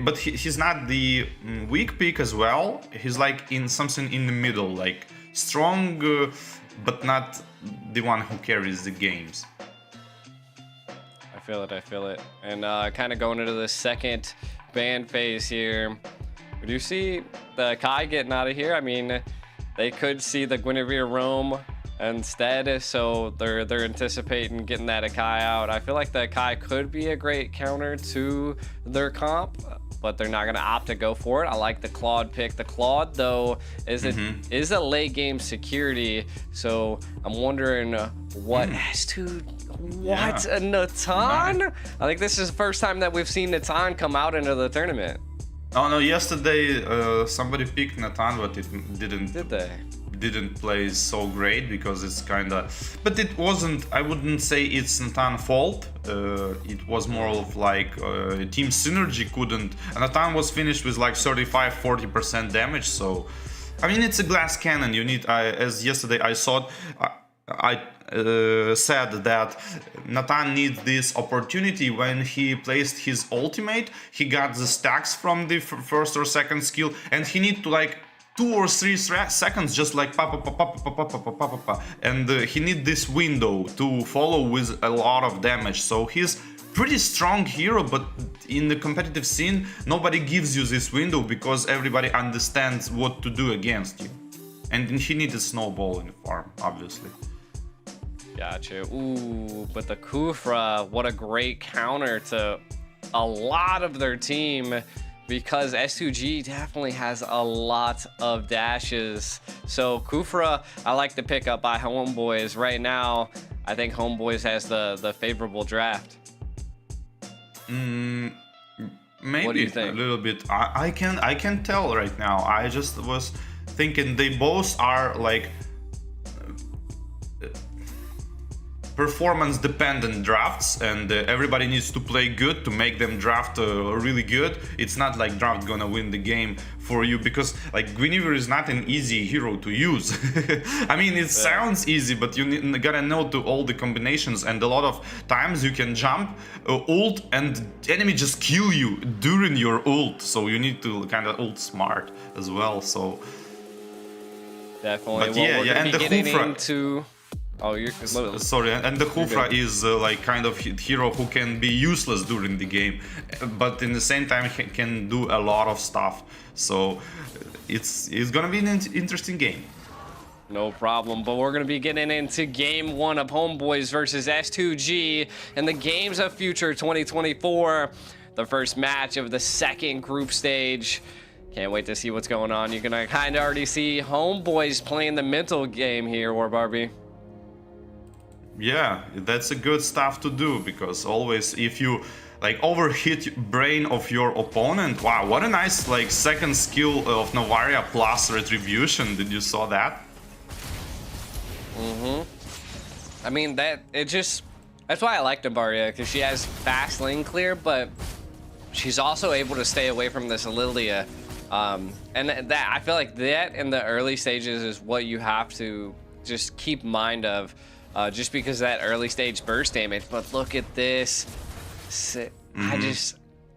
but he's not the weak pick as well. He's like in something in the middle, like strong, but not the one who carries the games. I feel it. And kind of going into the second ban phase here. Do you see the Kai getting out of here? I mean, they could see the Guinevere roam instead, so they're anticipating getting that Kai out. I feel like the Kai could be a great counter to their comp, but they're not gonna opt to go for it. I like the Claude pick. The Claude though is a late game security, so I'm wondering what a Natan? I think this is the first time that we've seen Natan come out into the tournament. Oh no, yesterday somebody picked Natan, but it didn't play so great because it's kinda, but it wasn't, I wouldn't say it's Natan's fault. It was more of like team synergy couldn't, Natan was finished with like 35-40% damage, so I mean it's a glass cannon. You need, as yesterday I saw, I said that Natan needs this opportunity. When he placed his ultimate, he got the stacks from the first or second skill, and he need to like 2 or 3 seconds just like pa, and he need this window to follow with a lot of damage. So he's pretty strong hero, but in the competitive scene nobody gives you this window because everybody understands what to do against you, and he needed snowball in the farm, obviously. Gotcha. Ooh, but the Kufra, what a great counter to a lot of their team, because S2G definitely has a lot of dashes. So Kufra, I like the pickup by HomeBois. Right now, I think HomeBois has the favorable draft. Maybe what do you think? A little bit. I can tell right now. I just was thinking they both are like performance dependent drafts, and everybody needs to play good to make them draft really good. It's not like draft gonna win the game for you, because like Guinevere is not an easy hero to use. I mean, it sounds easy, but you gotta know to all the combinations, and a lot of times you can jump ult and enemy just kill you during your ult, so you need to kind of ult smart as well. So definitely. But yeah, and the Khufra Oh, you're sorry, and the Khufra is like kind of hero who can be useless during the game, but in the same time he can do a lot of stuff. So it's gonna be an interesting game. No problem, but we're gonna be getting into game 1 of HomeBois versus S2G and the Games of Future 2024, the first match of the second group stage. Can't wait to see what's going on. You're gonna kind of already see HomeBois playing the mental game here, War Barbie. Yeah, that's a good stuff to do, because always if you like overhit brain of your opponent, wow, what a nice like second skill of Navaria plus retribution. Did you saw that? I mean, that's why I like Navaria, because she has fast lane clear, but she's also able to stay away from this Lilia. And that, I feel like that in the early stages is what you have to just keep mind of. Just because that early stage burst damage. But look at this.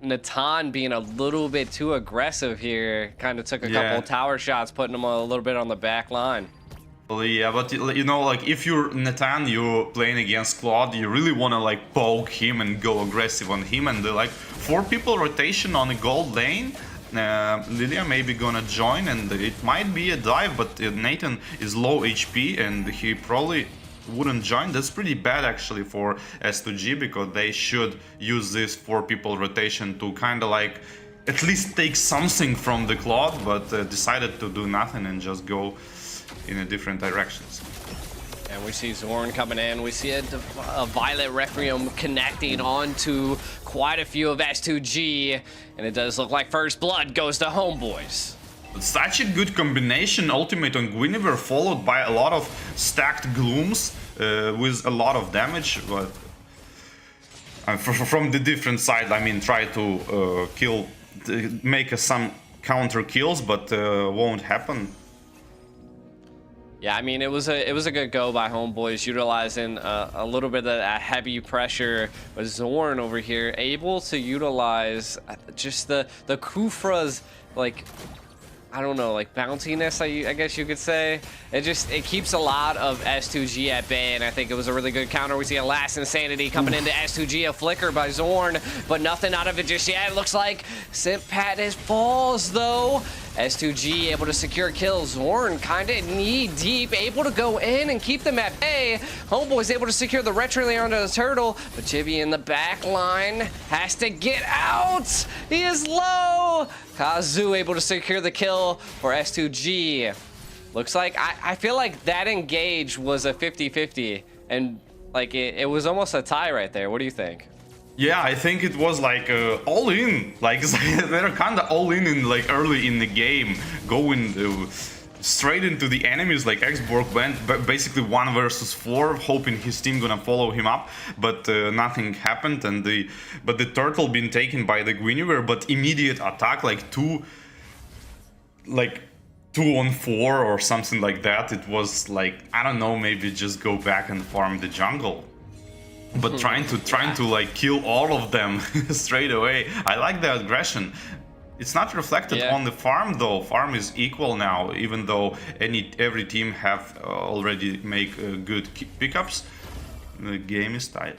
Natan being a little bit too aggressive here. Kind of took a couple tower shots, putting him a little bit on the back line. Well, yeah, but you know, like if you're Natan, you're playing against Claude, you really want to like poke him and go aggressive on him. And like 4 people rotation on a gold lane. Lilia may be gonna join, and it might be a dive, but Nathan is low HP and he probably wouldn't join. That's pretty bad actually for S2G, because they should use this 4 people rotation to kind of like at least take something from the Claude, but decided to do nothing and just go in a different directions. And we see Zorn coming in. We see a Violet Requiem connecting onto quite a few of S2G, and it does look like first blood goes to HomeBois. Such a good combination, ultimate on Guinevere followed by a lot of stacked glooms with a lot of damage, but from the different side, I mean, try to make some counter kills, but won't happen. Yeah, I mean, it was a good go by HomeBois, utilizing a little bit of that heavy pressure. But Zorn over here able to utilize just the Kufra's, like, I don't know, like bounciness, I guess you could say. It keeps a lot of S2G at bay, and I think it was a really good counter. We see a last insanity coming into S2G, a flicker by Zorn, but nothing out of it just yet. It looks like Simpat falls though. S2G able to secure kills. Zorn kind of knee deep, able to go in and keep them at bay. HomeBois able to secure the retro layer onto the turtle, but Jibby in the back line has to get out. He is low. Kazu able to secure the kill for S2G. Looks like, I feel like that engage was a 50-50, and like it was almost a tie right there. What do you think? Yeah, I think it was like all in. Like they're kind of all in like early in the game, going straight into the enemies. Like Xborg went basically 1 versus 4, hoping his team gonna follow him up, but nothing happened. And the turtle been taken by the Guinevere, but immediate attack, like 2 on 4 or something like that. It was like, I don't know, maybe just go back and farm the jungle. But trying to like kill all of them straight away. I like the aggression. It's not reflected on the farm though. Farm is equal now, even though every team have already make good pickups. The game is tight.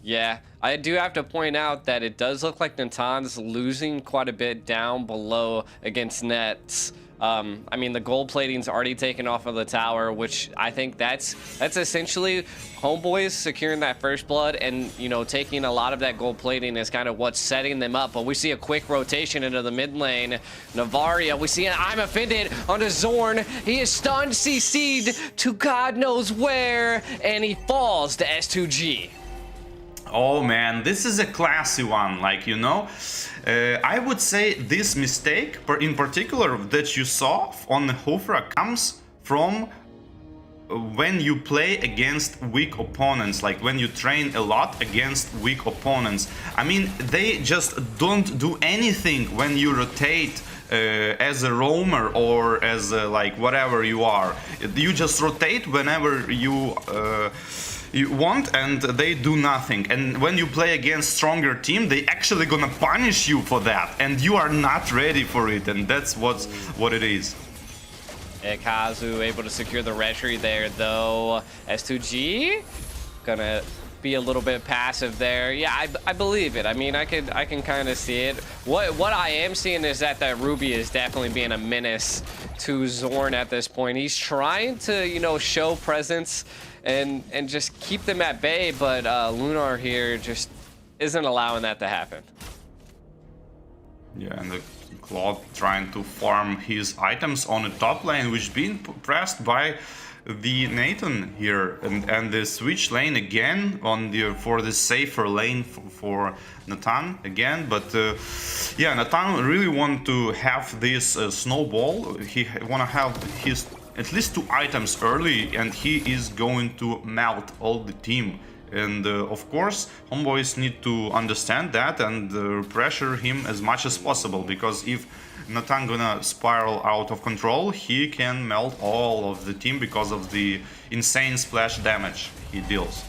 Yeah, I do have to point out that it does look like Natan's losing quite a bit down below against Nets. I mean, the gold plating's already taken off of the tower, which I think that's essentially HomeBois securing that first blood, and you know, taking a lot of that gold plating is kind of what's setting them up. But we see a quick rotation into the mid lane. Navaria, we see an I'm offended onto Zorn. He is stunned, CC'd to God knows where, and he falls to S2G. Oh man, this is a classy one, like, you know. I would say this mistake, in particular, that you saw on the Hofra comes from when you play against weak opponents, like when you train a lot against weak opponents. I mean, they just don't do anything when you rotate as a roamer or as a, like, whatever you are. You just rotate whenever you want, and they do nothing. And when you play against stronger team, they actually gonna punish you for that, and you are not ready for it, and that's what it is. Kazu able to secure the retry there though. S2G gonna be a little bit passive there. Yeah, I believe it. I mean, I can kind of see it. What I am seeing is that Ruby is definitely being a menace to Zorn at this point. He's trying to, you know, show presence and just keep them at bay, but Lunar here just isn't allowing that to happen. Yeah, and the Claude trying to farm his items on the top lane, which being pressed by the Nathan here, and the switch lane again on for the safer lane for Nathan again. But yeah, Nathan really want to have this snowball. He wanna have his at least 2 items early, and he is going to melt all the team. And of course, HomeBois need to understand that and pressure him as much as possible, because if Nathan gonna spiral out of control, he can melt all of the team because of the insane splash damage he deals.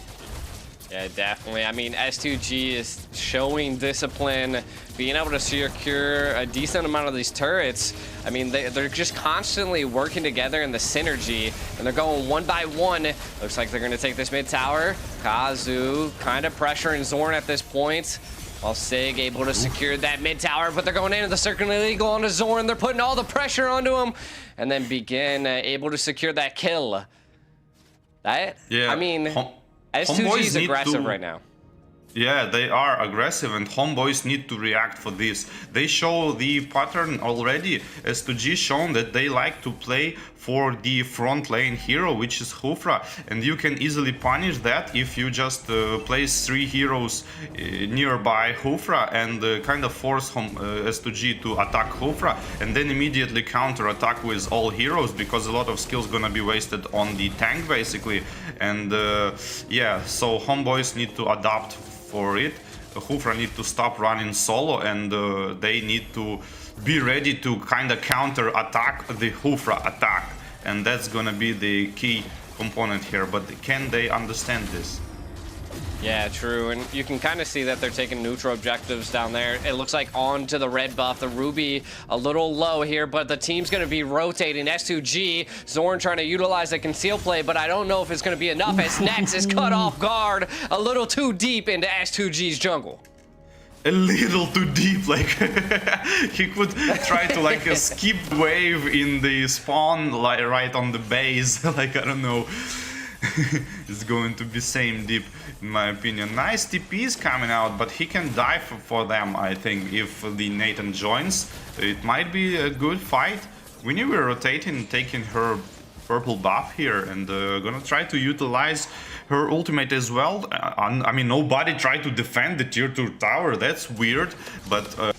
Yeah, definitely. I mean, S2G is showing discipline, being able to secure a decent amount of these turrets. I mean, they're just constantly working together in the synergy, and they're going one by one. Looks like they're going to take this mid tower. Kazu kind of pressuring Zorn at this point, while Sig able to secure that mid tower, but they're going into the Circle Illegal onto Zorn. They're putting all the pressure onto him, and then Begin able to secure that kill. That, yeah, I mean, S2G is aggressive right now. Yeah, they are aggressive, and HomeBois need to react for this. They show the pattern already. S2G shown that they like to play for the front lane hero, which is Hufra, and you can easily punish that if you just place 3 heroes nearby Hufra and kind of force S2G to attack Hufra, and then immediately counter attack with all heroes, because a lot of skills gonna be wasted on the tank basically. And yeah, so HomeBois need to adapt for it. Hufra need to stop running solo, and they need to be ready to kind of counter attack the Hufra attack. and that's gonna be the key component here. But can they understand this? Yeah, true, and you can kind of see that they're taking neutral objectives down there. It looks like onto the red buff. The Ruby a little low here, but the team's going to be rotating. S2G, Zorn trying to utilize the conceal play, but I don't know if it's going to be enough as Nets is cut off guard a little too deep into S2G's jungle. A little too deep, like he could try to like a skip wave in the spawn, like right on the base. Like, I don't know. It's going to be same deep, in my opinion. Nice TPs coming out, but he can die for them, I think, if the Nathan joins. It might be a good fight. Winnie will rotating, taking her purple buff here, and gonna try to utilize her ultimate as well. I mean, nobody tried to defend the tier 2 tower, that's weird, but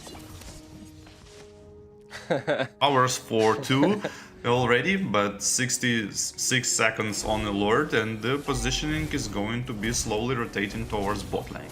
hours for 2 already, but 66 seconds on alert, and the positioning is going to be slowly rotating towards bot lane.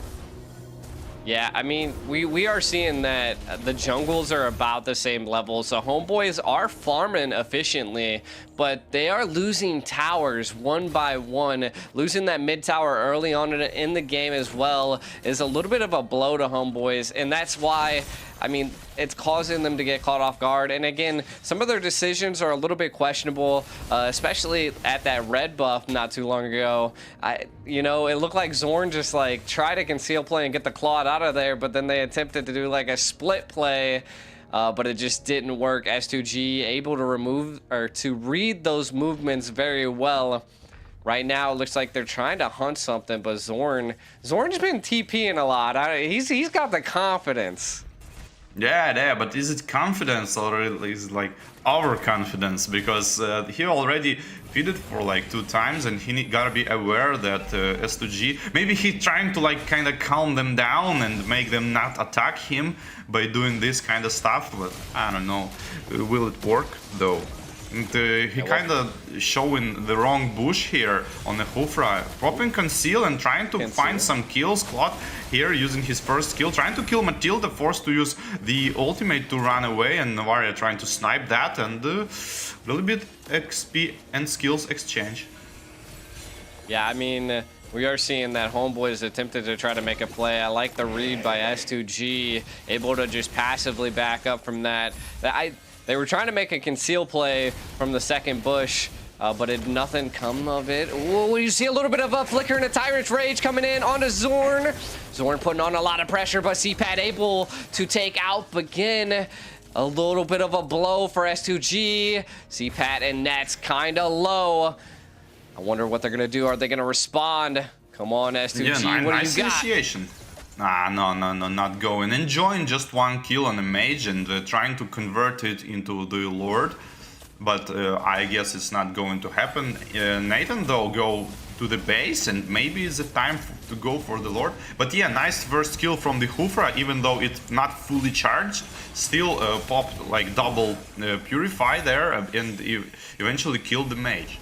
Yeah, I mean, we are seeing that the jungles are about the same level, so HomeBois are farming efficiently, but they are losing towers one by one. Losing that mid tower early on in the game as well is a little bit of a blow to HomeBois, and that's why, I mean, it's causing them to get caught off guard. And again, some of their decisions are a little bit questionable, especially at that red buff not too long ago. You know, it looked like Zorn just like tried to conceal play and get the Claude out of there, but then they attempted to do like a split play, but it just didn't work. S2G able to remove or to read those movements very well. Right now, it looks like they're trying to hunt something, but Zorn's been TPing a lot. He's got the confidence. Yeah, but is it confidence or is it like overconfidence? Because he already feeded for like 2 times, and he gotta be aware that S2G, maybe he trying to like kind of calm them down and make them not attack him by doing this kind of stuff, but I don't know, will it work though? And he kind of showing the wrong bush here on the Hufra, popping conceal and trying to find some kills. Claude here using his first kill, trying to kill Matilda, forced to use the ultimate to run away, and Navaria trying to snipe that, and a little bit XP and skills exchange. Yeah, I mean, we are seeing that HomeBois attempted to try to make a play. I like the read by S2G, able to just passively back up from that. They were trying to make a conceal play from the second bush, but nothing come of it. Ooh, you see a little bit of a flicker and a Tyrant's Rage coming in onto Zorn. Zorn putting on a lot of pressure, but CPAT able to take out again. A little bit of a blow for S2G. CPAT and Nets kind of low. I wonder what they're going to do. Are they going to respond? Come on, S2G, yeah, what nice do you got? Initiation. No, not going. Enjoying just 1 kill on the mage and trying to convert it into the Lord. But I guess it's not going to happen. Nathan, though, go to the base, and maybe it's the time to go for the Lord. But yeah, nice first kill from the Hufra, even though it's not fully charged. Still popped like double Purify there, and eventually killed the mage.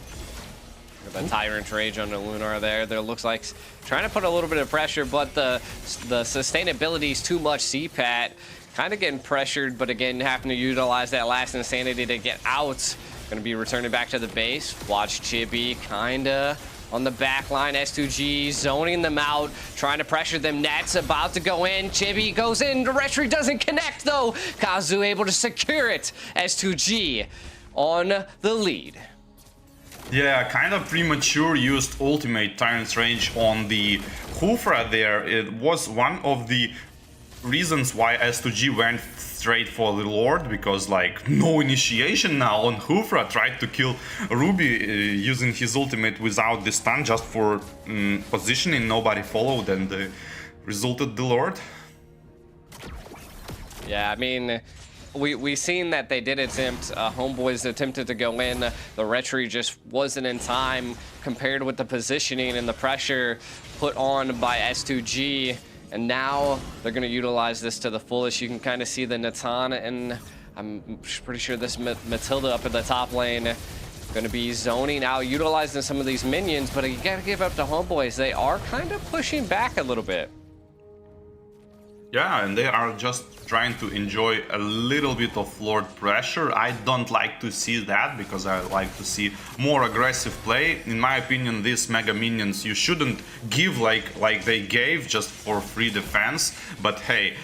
The Tyrant Rage on the Lunar there. There looks like trying to put a little bit of pressure, but the sustainability is too much. CPAT kind of getting pressured, but again, having to utilize that last insanity to get out. Going to be returning back to the base. Watch Chibi kind of on the back line. S2G zoning them out, trying to pressure them. Nets about to go in. Chibi goes in. The Retry doesn't connect though. Kazu able to secure it. S2G on the lead. Yeah, kind of premature used ultimate Tyrant's Rage on the Hufra there. It was one of the reasons why S2G went straight for the Lord, because like no initiation now on Hufra, tried to kill Ruby using his ultimate without the stun just for positioning, nobody followed, and resulted the Lord. Yeah, I mean, we seen that they did attempt. HomeBois attempted to go in. The Retry just wasn't in time compared with the positioning and the pressure put on by S2G. And now they're going to utilize this to the fullest. You can kind of see the Natan, and I'm pretty sure this Matilda up in the top lane going to be zoning out, utilizing some of these minions. But you got to give up to HomeBois. They are kind of pushing back a little bit. Yeah, and they are just trying to enjoy a little bit of Lord pressure. I don't like to see that because I like to see more aggressive play. In my opinion, these Mega Minions you shouldn't give like they gave just for free defense. But hey,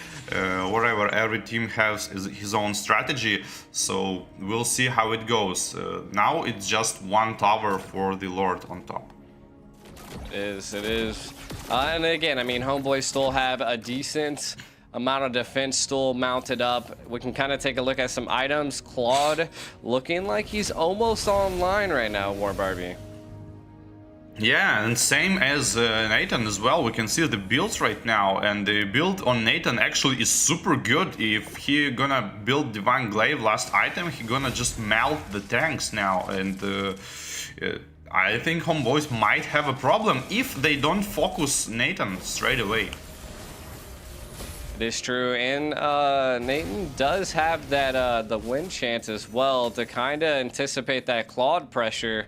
whatever, every team has his own strategy, so we'll see how it goes. Now it's just one tower for the Lord on top. It is. And again, I mean, HomeBois still have a decent amount of defense still mounted up. We can kind of take a look at some items. Claude looking like he's almost online right now, War Barbie. Yeah, and same as Nathan as well. We can see the builds right now, and the build on Nathan actually is super good. If he gonna build Divine Glaive last item, he gonna just melt the tanks now, and I think HomeBois might have a problem if they don't focus Nathan straight away. It is true, and Nathan does have that the win chance as well to kind of anticipate that Claude pressure.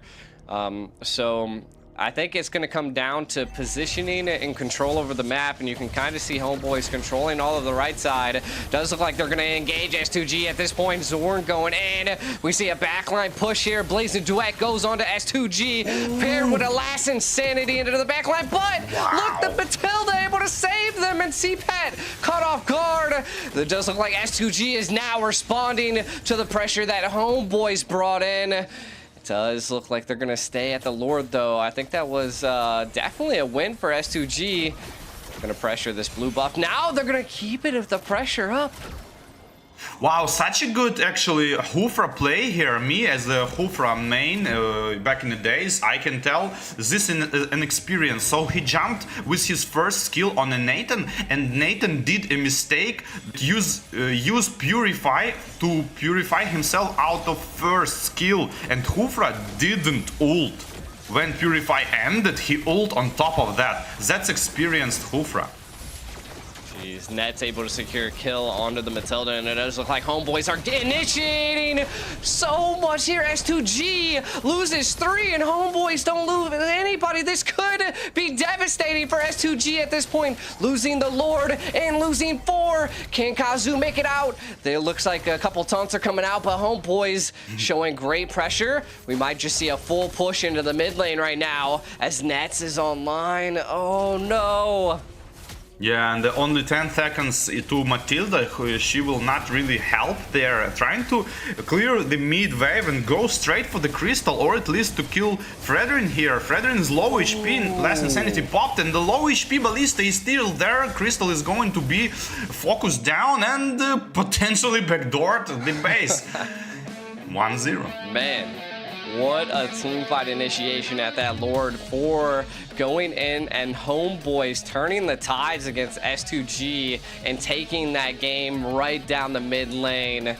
So I think it's going to come down to positioning and control over the map, and you can kind of see HomeBois controlling all of the right side. Does look like they're going to engage S2G at this point. Zorn going in. We see a backline push here. Blazing Duet goes on to S2G, paired with a last Insanity into the backline, but look, the Matilda able to save them, and CPAT caught off guard. It does look like S2G is now responding to the pressure that HomeBois brought in. Does look like they're gonna stay at the Lord though. I think that was definitely a win for S2G. Gonna pressure this blue buff. Now they're gonna keep it if the pressure up. Wow, such a good actually Hoofra play here. Me as a Hoofra main back in the days, I can tell this is an experience. So he jumped with his first skill on a Nathan, and Nathan did a mistake. Use Purify to purify himself out of first skill, and Hoofra didn't ult. When Purify ended, he ult on top of that. That's experienced Hoofra. Jeez, Net's able to secure a kill onto the Matilda, and it does look like HomeBois are initiating so much here. S2G loses 3, and HomeBois don't lose anybody. This could be devastating for S2G at this point. Losing the Lord and losing 4. Can Kazu make it out? It looks like a couple taunts are coming out, but HomeBois showing great pressure. We might just see a full push into the mid lane right now as Nets is online. Oh no. Yeah, and only 10 seconds to Matilda, she will not really help. They're trying to clear the mid wave and go straight for the crystal, or at least to kill Fredrin here. Fredrin's low HP, last Insanity popped, and the low HP Ballista is still there. Crystal is going to be focused down and potentially backdoored the base. 1-0. Man. What a team fight initiation at that Lord for going in, and HomeBois turning the tides against S2G and taking that game right down the mid lane.